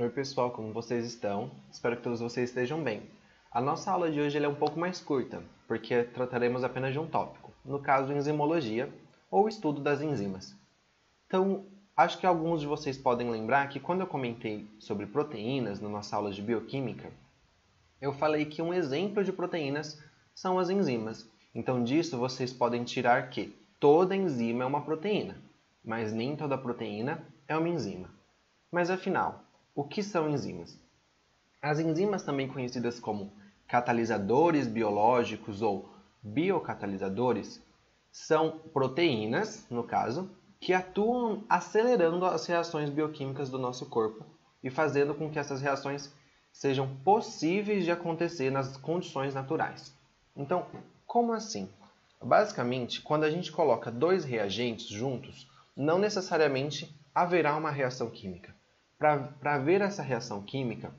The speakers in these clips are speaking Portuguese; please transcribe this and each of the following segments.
Oi pessoal, como vocês estão? Espero que todos vocês estejam bem. A nossa aula de hoje é um pouco mais curta, porque trataremos apenas de um tópico, no caso enzimologia, ou estudo das enzimas. Então, acho que alguns de vocês podem lembrar que quando eu comentei sobre proteínas na nossa aula de bioquímica, eu falei que um exemplo de proteínas são as enzimas. Então, disso vocês podem tirar que toda enzima é uma proteína, mas nem toda proteína é uma enzima. Mas afinal, o que são enzimas? As enzimas, também conhecidas como catalisadores biológicos ou biocatalisadores, são proteínas, no caso, que atuam acelerando as reações bioquímicas do nosso corpo e fazendo com que essas reações sejam possíveis de acontecer nas condições naturais. Então, como assim? Basicamente, quando a gente coloca dois reagentes juntos, não necessariamente haverá uma reação química. Para haver essa reação química,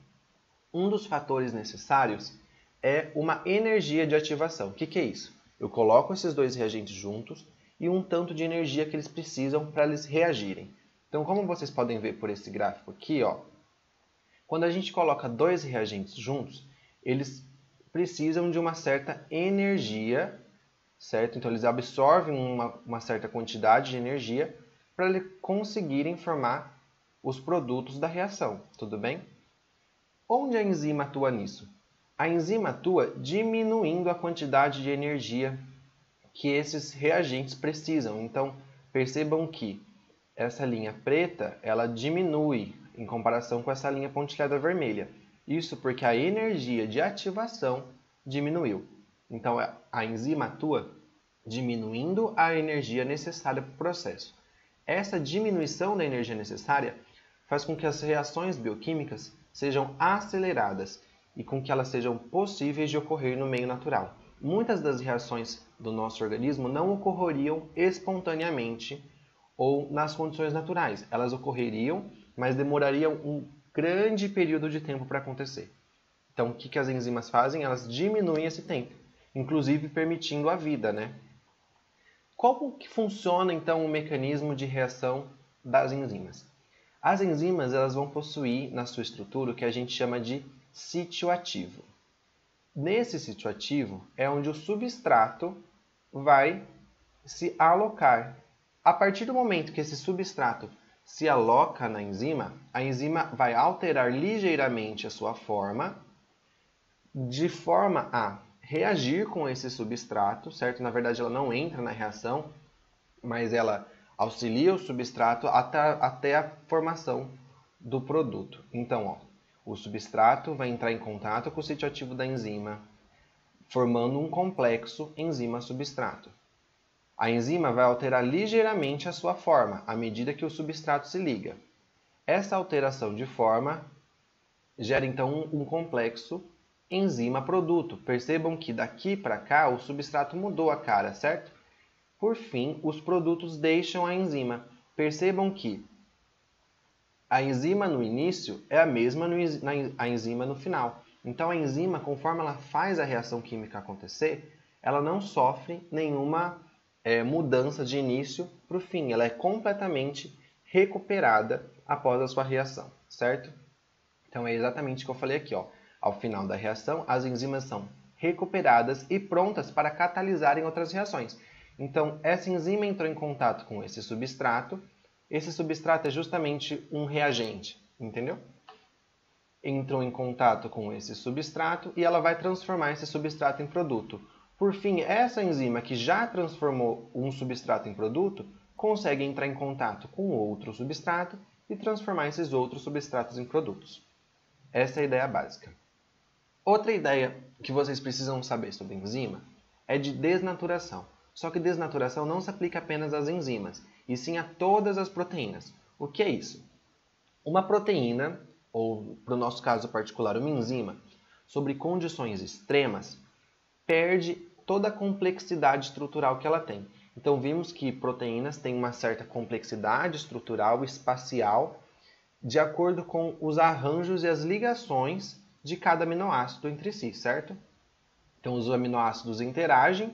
um dos fatores necessários é uma energia de ativação. O que é isso? Eu coloco esses dois reagentes juntos e um tanto de energia que eles precisam para eles reagirem. Então, como vocês podem ver por esse gráfico aqui, quando a gente coloca dois reagentes juntos, eles precisam de uma certa energia, certo? Então, eles absorvem uma certa quantidade de energia para eles conseguirem formar os produtos da reação, tudo bem? Onde a enzima atua nisso? A enzima atua diminuindo a quantidade de energia que esses reagentes precisam. Então, percebam que essa linha preta, ela diminui em comparação com essa linha pontilhada vermelha. Isso porque a energia de ativação diminuiu. Então, a enzima atua diminuindo a energia necessária para o processo. Essa diminuição da energia necessária faz com que as reações bioquímicas sejam aceleradas e com que elas sejam possíveis de ocorrer no meio natural. Muitas das reações do nosso organismo não ocorreriam espontaneamente ou nas condições naturais. Elas ocorreriam, mas demorariam um grande período de tempo para acontecer. Então, o que as enzimas fazem? Elas diminuem esse tempo, inclusive permitindo a vida, né? Como que funciona, então, o mecanismo de reação das enzimas? As enzimas elas vão possuir na sua estrutura o que a gente chama de sítio ativo. Nesse sítio ativo é onde o substrato vai se alocar. A partir do momento que esse substrato se aloca na enzima, a enzima vai alterar ligeiramente a sua forma, de forma a reagir com esse substrato, certo? Na verdade, ela não entra na reação, mas ela auxilia o substrato até a formação do produto. Então, o substrato vai entrar em contato com o sítio ativo da enzima, formando um complexo enzima-substrato. A enzima vai alterar ligeiramente a sua forma à medida que o substrato se liga. Essa alteração de forma gera então um complexo enzima-produto. Percebam que daqui para cá o substrato mudou a cara, certo? Por fim, os produtos deixam a enzima. Percebam que a enzima no início é a mesma a enzima no final. Então, a enzima, conforme ela faz a reação química acontecer, ela não sofre nenhuma mudança de início para o fim. Ela é completamente recuperada após a sua reação, certo? Então, é exatamente o que eu falei aqui. Ao final da reação, as enzimas são recuperadas e prontas para catalisarem outras reações. Então, essa enzima entrou em contato com esse substrato é justamente um reagente, entendeu? Entrou em contato com esse substrato e ela vai transformar esse substrato em produto. Por fim, essa enzima que já transformou um substrato em produto, consegue entrar em contato com outro substrato e transformar esses outros substratos em produtos. Essa é a ideia básica. Outra ideia que vocês precisam saber sobre enzima é de desnaturação. Só que desnaturação não se aplica apenas às enzimas, e sim a todas as proteínas. O que é isso? Uma proteína, ou para o nosso caso particular, uma enzima, sobre condições extremas, perde toda a complexidade estrutural que ela tem. Então vimos que proteínas têm uma certa complexidade estrutural, espacial, de acordo com os arranjos e as ligações de cada aminoácido entre si, certo? Então os aminoácidos interagem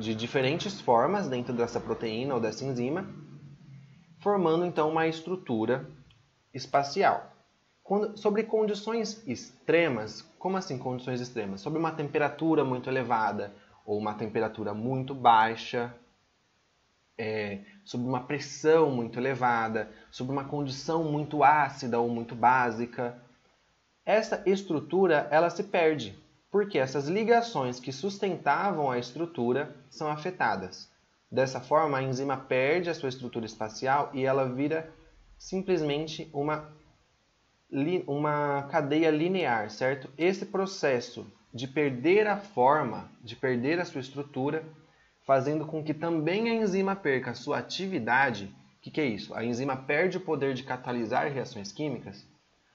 de diferentes formas dentro dessa proteína ou dessa enzima, formando então uma estrutura espacial. Sobre condições extremas, como assim condições extremas? Sobre uma temperatura muito elevada ou uma temperatura muito baixa, sobre uma pressão muito elevada, sobre uma condição muito ácida ou muito básica. Essa estrutura ela se perde, porque essas ligações que sustentavam a estrutura são afetadas. Dessa forma, a enzima perde a sua estrutura espacial e ela vira simplesmente uma cadeia linear, certo? Esse processo de perder a forma, de perder a sua estrutura, fazendo com que também a enzima perca a sua atividade, o que é isso? A enzima perde o poder de catalisar reações químicas,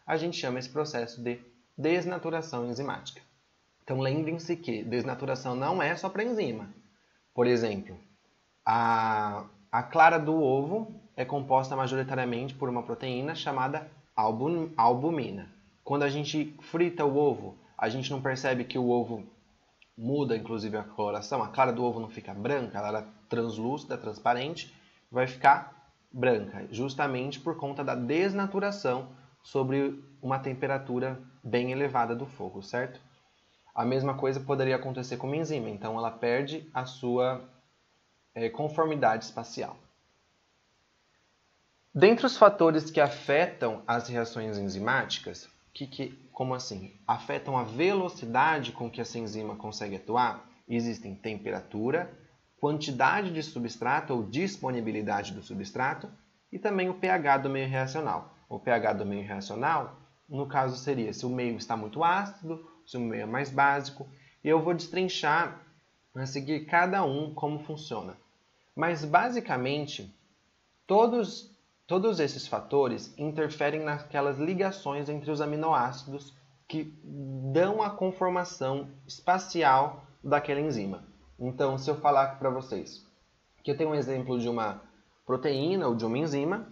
a gente chama esse processo de desnaturação enzimática. Então lembrem-se que desnaturação não é só para enzima. Por exemplo, a clara do ovo é composta majoritariamente por uma proteína chamada albumina. Quando a gente frita o ovo, a gente não percebe que o ovo muda, inclusive, a coloração. A clara do ovo não fica branca, ela é translúcida, transparente, vai ficar branca, justamente por conta da desnaturação sobre uma temperatura bem elevada do fogo, certo? A mesma coisa poderia acontecer com uma enzima, então ela perde a sua conformidade espacial. Dentre os fatores que afetam as reações enzimáticas, como assim? Afetam a velocidade com que essa enzima consegue atuar? Existem temperatura, quantidade de substrato ou disponibilidade do substrato e também o pH do meio reacional. O pH do meio reacional, no caso, seria se o meio está muito ácido, se o meio é mais básico. E eu vou destrinchar a seguir cada um como funciona. Mas, basicamente, todos esses fatores interferem naquelas ligações entre os aminoácidos que dão a conformação espacial daquela enzima. Então, se eu falar para vocês que eu tenho um exemplo de uma proteína ou de uma enzima,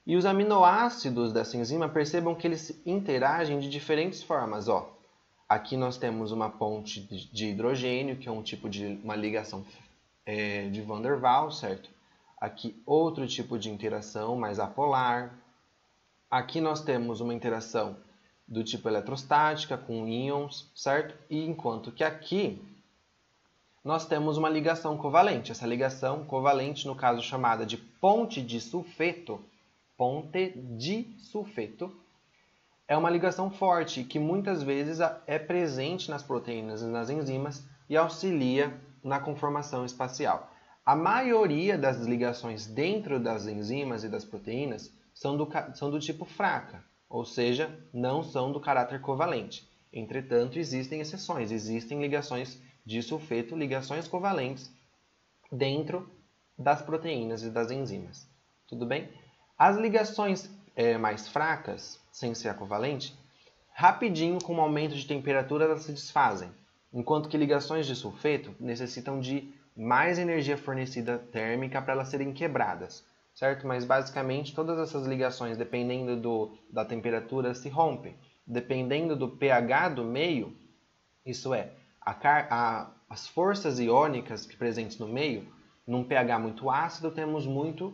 e os aminoácidos dessa enzima, percebam que eles interagem de diferentes formas. Aqui nós temos uma ponte de hidrogênio, que é um tipo de uma ligação de Van der Waals, certo? Aqui outro tipo de interação mais apolar. Aqui nós temos uma interação do tipo eletrostática com íons, certo? E enquanto que aqui nós temos uma ligação covalente. Essa ligação covalente, no caso chamada de ponte de sulfeto, é uma ligação forte que muitas vezes é presente nas proteínas e nas enzimas e auxilia na conformação espacial. A maioria das ligações dentro das enzimas e das proteínas são do tipo fraca, ou seja, não são do caráter covalente. Entretanto, existem exceções, existem ligações de sulfeto, ligações covalentes dentro das proteínas e das enzimas. Tudo bem? As ligações mais fracas, sem ser covalente, rapidinho com o aumento de temperatura elas se desfazem, enquanto que ligações de sulfeto necessitam de mais energia fornecida térmica para elas serem quebradas, certo? Mas basicamente todas essas ligações, dependendo da temperatura, se rompem. Dependendo do pH do meio, isso é, as forças iônicas presentes no meio, num pH muito ácido, temos muito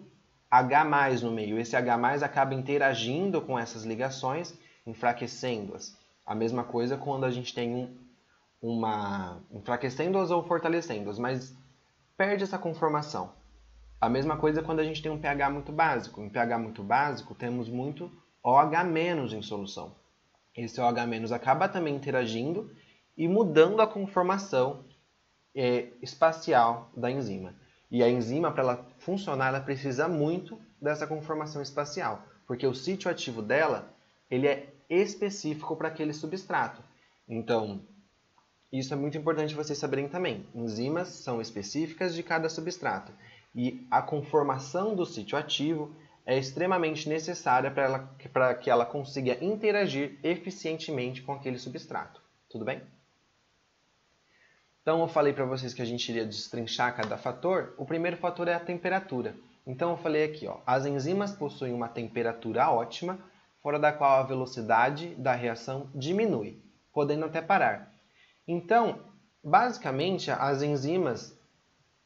H+ no meio. Esse H+ acaba interagindo com essas ligações, enfraquecendo-as. A mesma coisa quando a gente tem enfraquecendo-as ou fortalecendo-as, mas perde essa conformação. A mesma coisa quando a gente tem um pH muito básico. Em pH muito básico, temos muito OH- em solução. Esse OH- acaba também interagindo e mudando a conformação espacial da enzima. E a enzima, para ela funcionar, ela precisa muito dessa conformação espacial, porque o sítio ativo dela ele é específico para aquele substrato. Então, isso é muito importante vocês saberem também. Enzimas são específicas de cada substrato. E a conformação do sítio ativo é extremamente necessária para que ela consiga interagir eficientemente com aquele substrato. Tudo bem? Então, eu falei para vocês que a gente iria destrinchar cada fator. O primeiro fator é a temperatura. Então, eu falei aqui, as enzimas possuem uma temperatura ótima, fora da qual a velocidade da reação diminui, podendo até parar. Então, basicamente, as enzimas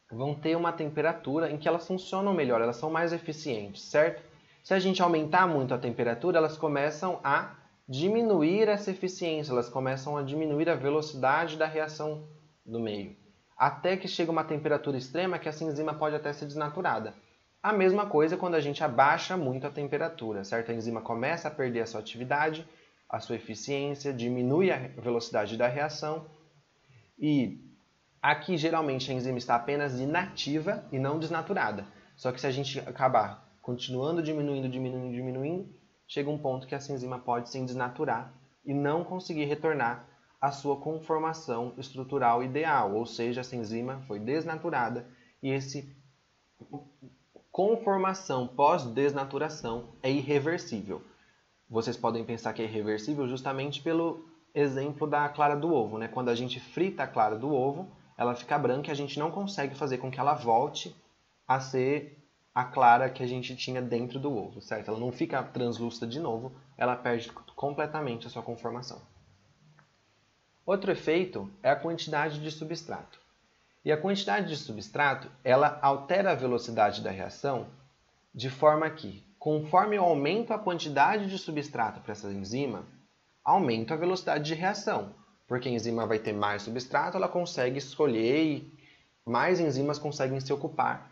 vão ter uma temperatura em que elas funcionam melhor, elas são mais eficientes, certo? Se a gente aumentar muito a temperatura, elas começam a diminuir essa eficiência, elas começam a diminuir a velocidade da reação do meio, até que chega uma temperatura extrema que essa enzima pode até ser desnaturada. A mesma coisa quando a gente abaixa muito a temperatura, certo? A enzima começa a perder a sua atividade, a sua eficiência, diminui a velocidade da reação e aqui geralmente a enzima está apenas inativa e não desnaturada. Só que se a gente acabar continuando diminuindo, chega um ponto que essa enzima pode se desnaturar e não conseguir retornar à sua conformação estrutural ideal, ou seja, essa enzima foi desnaturada e essa conformação pós-desnaturação é irreversível. Vocês podem pensar que é irreversível justamente pelo exemplo da clara do ovo, né? Quando a gente frita a clara do ovo, ela fica branca e a gente não consegue fazer com que ela volte a ser a clara que a gente tinha dentro do ovo, certo? Ela não fica translúcida de novo, ela perde completamente a sua conformação. Outro efeito é a quantidade de substrato. E a quantidade de substrato, ela altera a velocidade da reação de forma que, conforme eu aumento a quantidade de substrato para essa enzima, aumento a velocidade de reação, porque a enzima vai ter mais substrato, ela consegue escolher e mais enzimas conseguem se ocupar,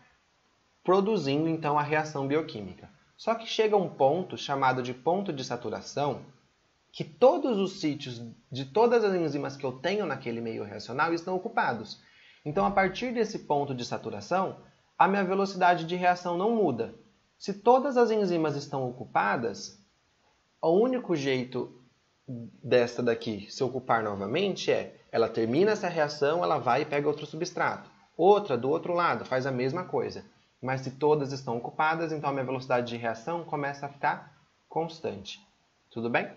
produzindo então a reação bioquímica. Só que chega um ponto chamado de ponto de saturação, que todos os sítios de todas as enzimas que eu tenho naquele meio reacional estão ocupados. Então, a partir desse ponto de saturação, a minha velocidade de reação não muda. Se todas as enzimas estão ocupadas, o único jeito desta daqui se ocupar novamente é, ela termina essa reação, ela vai e pega outro substrato. Outra, do outro lado, faz a mesma coisa. Mas se todas estão ocupadas, então a minha velocidade de reação começa a ficar constante. Tudo bem?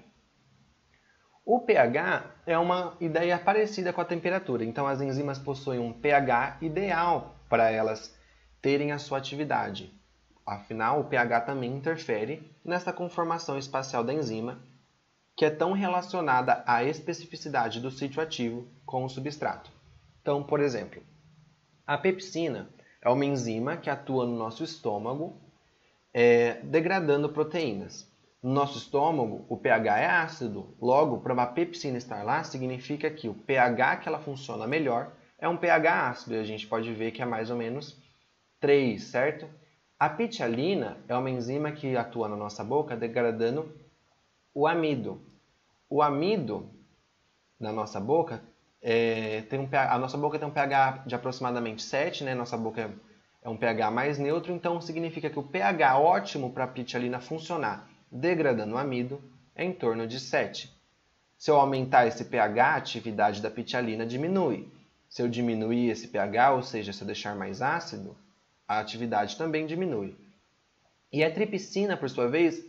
O pH é uma ideia parecida com a temperatura. Então as enzimas possuem um pH ideal para elas terem a sua atividade. Afinal, o pH também interfere nessa conformação espacial da enzima, que é tão relacionada à especificidade do sítio ativo com o substrato. Então, por exemplo, a pepsina é uma enzima que atua no nosso estômago, degradando proteínas. No nosso estômago, o pH é ácido. Logo, para uma pepsina estar lá, significa que o pH que ela funciona melhor é um pH ácido. E a gente pode ver que é mais ou menos 3, certo? A pitialina é uma enzima que atua na nossa boca, degradando o amido. O amido, na nossa boca, a nossa boca tem um pH de aproximadamente 7, né? Nossa boca é um pH mais neutro, então significa que o pH ótimo para a pitialina funcionar degradando o amido é em torno de 7. Se eu aumentar esse pH, a atividade da pitialina diminui. Se eu diminuir esse pH, ou seja, se eu deixar mais ácido, a atividade também diminui. E a tripsina, por sua vez,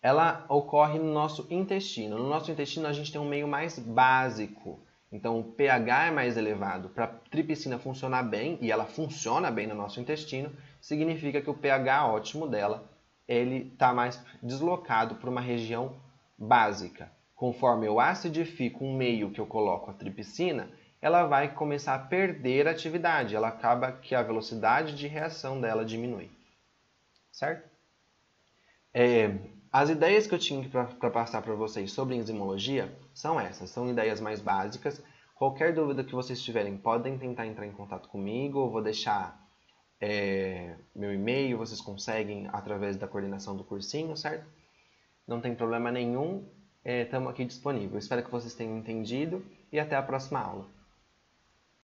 ela ocorre no nosso intestino. No nosso intestino a gente tem um meio mais básico. Então o pH é mais elevado. Para a tripsina funcionar bem, e ela funciona bem no nosso intestino, significa que o pH ótimo dela ele está mais deslocado para uma região básica. Conforme eu acidifico um meio que eu coloco a tripsina, ela vai começar a perder atividade. Ela acaba que a velocidade de reação dela diminui. Certo? As ideias que eu tinha para passar para vocês sobre enzimologia são essas. São ideias mais básicas. Qualquer dúvida que vocês tiverem, podem tentar entrar em contato comigo. Eu vou deixar meu e-mail, vocês conseguem através da coordenação do cursinho, certo? Não tem problema nenhum, estamos aqui disponíveis. Espero que vocês tenham entendido e até a próxima aula.